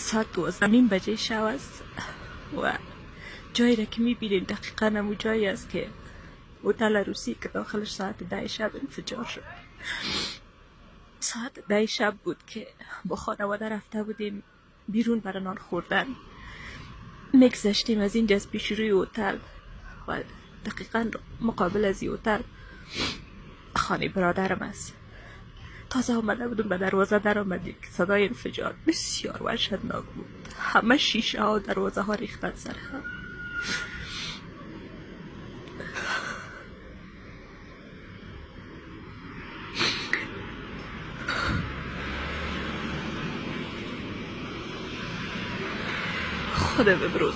ساعت 12:30 شب است و جایی را که میبینید دقیقا همو جایی است که هوټل روسی که داخلش ساعت 10 شب انفجار شد. ساعت 10 شب بود که با خانواده رفته بودیم بیرون برای نان خوردن. میگذشتیم از اینجا از پیش روی هوټل و دقیقا مقابل از این هوټل خانه برادرم است. تازه آمده بودم به دروازه در آمدیم که صدای انفجار بسیار وحشتناک بود. همه شیشه ها و دروازه ها ریختن سر هم. خودم امروز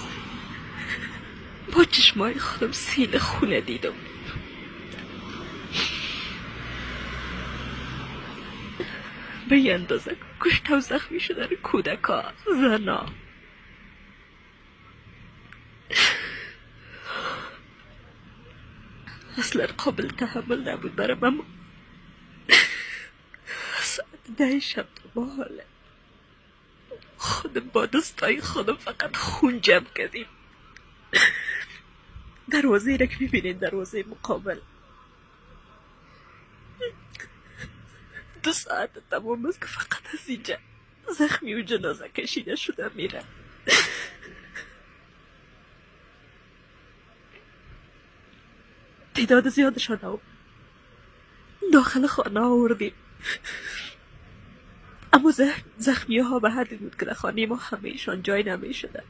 با چشمای خودم سیل خونه دیدم. به این اندازه کشته و زخمی شدن کودکا، زنا. اصلا قابل تحمل نبود برام. اما ساعت 10 شب تو با حاله خودم با دستای خودم فقط خون جمع کردیم. دروازه را که میبینید دروازه مقابل 2 ساعت تمام است که فقط از اینجا زخمی و جنازه کشیده شده میره. تعداد زیادشان رو داخل خانه آوردیم، اما زخمی ها به حدی بود که در خانه ما همه ایشان جای نمی شده.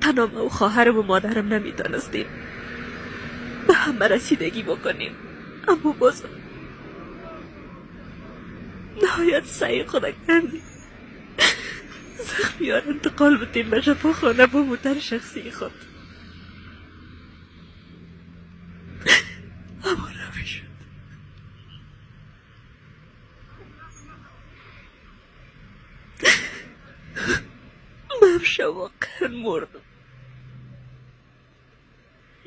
تنها ما و خواهرم و مادرم نمیتونستیم به همه رسیدگی بکنیم، اما باز نهایت سعی خود کردیم زخمی ها انتقال بدیم به شفاخانه با موتر شخصی خود، اما نمیشد. من شب واقعا مردم،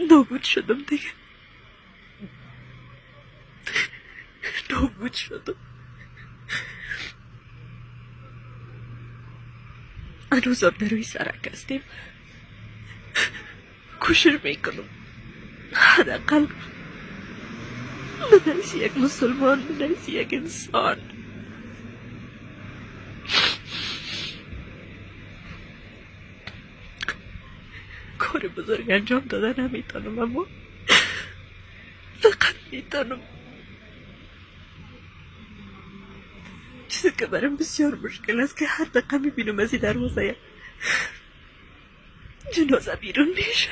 نابود شدم دیگه، نابود شدم. هنوزم در روی سرک هستیم. کوشش میکنم حداقل بدنش یک مسلمان، بدنش یک انسان کار بزرگ انجام داده نمیتونم، اما فقط میتونم چیزی که برام بسیار مشکل است که هر دقیقه میبینم از این دروازه جنازه بیرون میشه.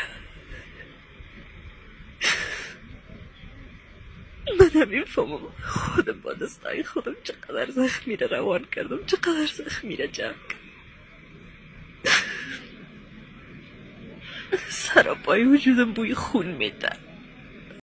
من نمیفهمم خودم با دستای خودم چقدر زخمی را روان کردم، چقدر زخمی را جمع کردم. سراپای وجودم بوی خون میده.